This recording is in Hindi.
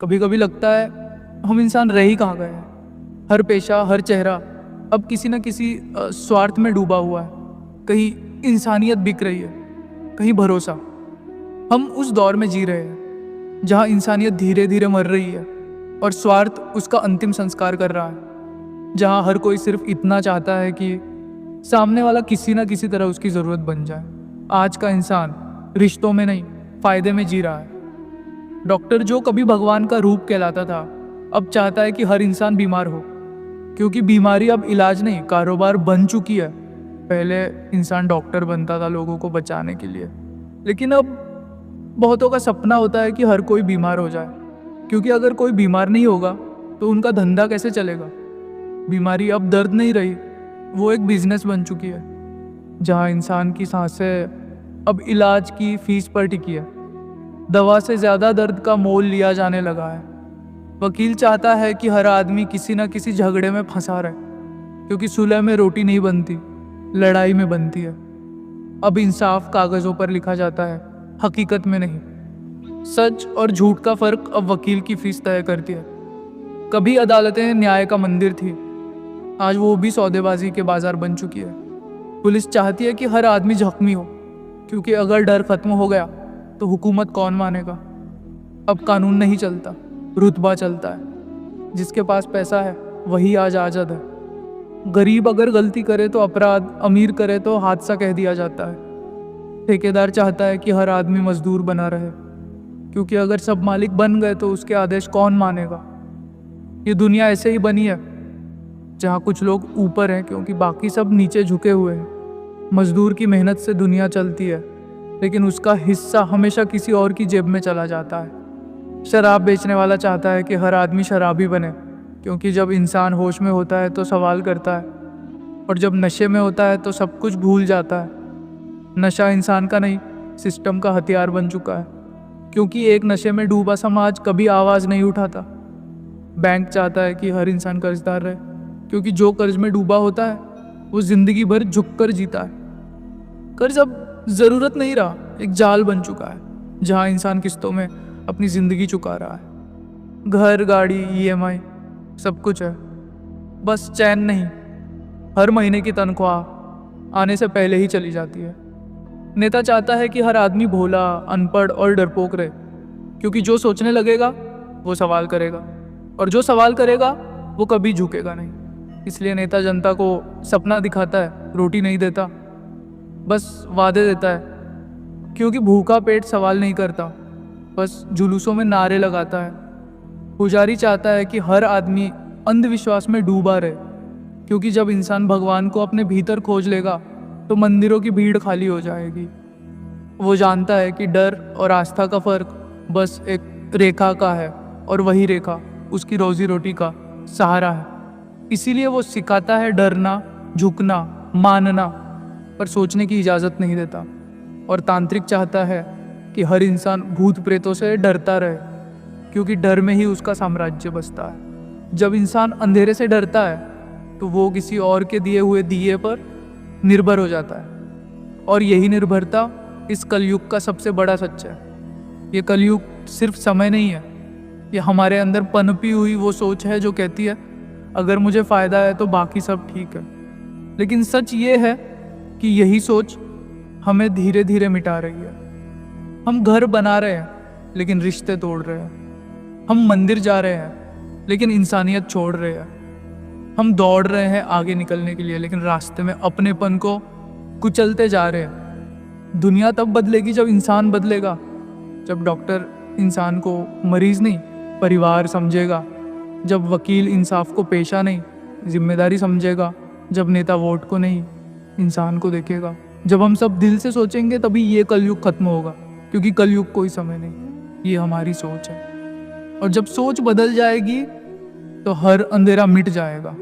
कभी कभी लगता है हम इंसान रह ही कहाँ गए हैं। हर पेशा, हर चेहरा अब किसी न किसी स्वार्थ में डूबा हुआ है। कहीं इंसानियत बिक रही है, कहीं भरोसा। हम उस दौर में जी रहे हैं जहाँ इंसानियत धीरे धीरे मर रही है और स्वार्थ उसका अंतिम संस्कार कर रहा है। जहाँ हर कोई सिर्फ इतना चाहता है कि सामने वाला किसी न किसी तरह उसकी ज़रूरत बन जाए। आज का इंसान रिश्तों में नहीं, फ़ायदे में जी रहा है। डॉक्टर जो कभी भगवान का रूप कहलाता था, अब चाहता है कि हर इंसान बीमार हो, क्योंकि बीमारी अब इलाज नहीं, कारोबार बन चुकी है। पहले इंसान डॉक्टर बनता था लोगों को बचाने के लिए, लेकिन अब बहुतों का सपना होता है कि हर कोई बीमार हो जाए, क्योंकि अगर कोई बीमार नहीं होगा तो उनका धंधा कैसे चलेगा। बीमारी अब दर्द नहीं रही, वो एक बिजनेस बन चुकी है, जहाँ इंसान की सांसें अब इलाज की फीस पर टिकी है। दवा से ज़्यादा दर्द का मोल लिया जाने लगा है। वकील चाहता है कि हर आदमी किसी न किसी झगड़े में फंसा रहे, क्योंकि सुलह में रोटी नहीं बनती, लड़ाई में बनती है। अब इंसाफ कागज़ों पर लिखा जाता है, हकीकत में नहीं। सच और झूठ का फ़र्क अब वकील की फीस तय करती है। कभी अदालतें न्याय का मंदिर थी, आज वो भी सौदेबाजी के बाजार बन चुकी है। पुलिस चाहती है कि हर आदमी जख्मी हो, क्योंकि अगर डर खत्म हो गया तो हुकूमत कौन मानेगा। अब कानून नहीं चलता, रुतबा चलता है। जिसके पास पैसा है वही आज आज़ाद है। गरीब अगर गलती करे तो अपराध, अमीर करे तो हादसा कह दिया जाता है। ठेकेदार चाहता है कि हर आदमी मजदूर बना रहे, क्योंकि अगर सब मालिक बन गए तो उसके आदेश कौन मानेगा। ये दुनिया ऐसे ही बनी है, जहाँ कुछ लोग ऊपर हैं क्योंकि बाकी सब नीचे झुके हुए हैं। मजदूर की मेहनत से दुनिया चलती है, लेकिन उसका हिस्सा हमेशा किसी और की जेब में चला जाता है। शराब बेचने वाला चाहता है कि हर आदमी शराबी बने, क्योंकि जब इंसान होश में होता है तो सवाल करता है, और जब नशे में होता है तो सब कुछ भूल जाता है। नशा इंसान का नहीं, सिस्टम का हथियार बन चुका है, क्योंकि एक नशे में डूबा समाज कभी आवाज़ नहीं उठाता। बैंक चाहता है कि हर इंसान कर्जदार रहे, क्योंकि जो कर्ज में डूबा होता है वो ज़िंदगी भर झुककर जीता है। कर्ज अब ज़रूरत नहीं रहा, एक जाल बन चुका है, जहाँ इंसान किस्तों में अपनी ज़िंदगी चुका रहा है। घर, गाड़ी, EMI सब कुछ है, बस चैन नहीं। हर महीने की तनख्वाह आने से पहले ही चली जाती है। नेता चाहता है कि हर आदमी भोला, अनपढ़ और डरपोक रहे, क्योंकि जो सोचने लगेगा वो सवाल करेगा, और जो सवाल करेगा वो कभी झुकेगा नहीं। इसलिए नेता जनता को सपना दिखाता है, रोटी नहीं देता, बस वादे देता है, क्योंकि भूखा पेट सवाल नहीं करता, बस जुलूसों में नारे लगाता है। पुजारी चाहता है कि हर आदमी अंधविश्वास में डूबा रहे, क्योंकि जब इंसान भगवान को अपने भीतर खोज लेगा तो मंदिरों की भीड़ खाली हो जाएगी। वो जानता है कि डर और आस्था का फ़र्क बस एक रेखा का है, और वही रेखा उसकी रोजी रोटी का सहारा है। इसीलिए वो सिखाता है डरना, झुकना, मानना, पर सोचने की इजाज़त नहीं देता। और तांत्रिक चाहता है कि हर इंसान भूत प्रेतों से डरता रहे, क्योंकि डर में ही उसका साम्राज्य बसता है। जब इंसान अंधेरे से डरता है तो वो किसी और के दिए हुए दिए पर निर्भर हो जाता है, और यही निर्भरता इस कलयुग का सबसे बड़ा सच है। ये कलयुग सिर्फ समय नहीं है, ये हमारे अंदर पनपी हुई वो सोच है जो कहती है अगर मुझे फ़ायदा है तो बाकी सब ठीक है। लेकिन सच ये है कि यही सोच हमें धीरे धीरे मिटा रही है। हम घर बना रहे हैं लेकिन रिश्ते तोड़ रहे हैं। हम मंदिर जा रहे हैं लेकिन इंसानियत छोड़ रहे हैं। हम दौड़ रहे हैं आगे निकलने के लिए, लेकिन रास्ते में अपनेपन को कुचलते जा रहे हैं। दुनिया तब बदलेगी जब इंसान बदलेगा, जब डॉक्टर इंसान को मरीज नहीं, परिवार समझेगा, जब वकील इंसाफ को पेशा नहीं, जिम्मेदारी समझेगा, जब नेता वोट को नहीं, इंसान को देखेगा। जब हम सब दिल से सोचेंगे तभी ये कलयुग खत्म होगा, क्योंकि कलयुग कोई समय नहीं, ये हमारी सोच है। और जब सोच बदल जाएगी तो हर अंधेरा मिट जाएगा।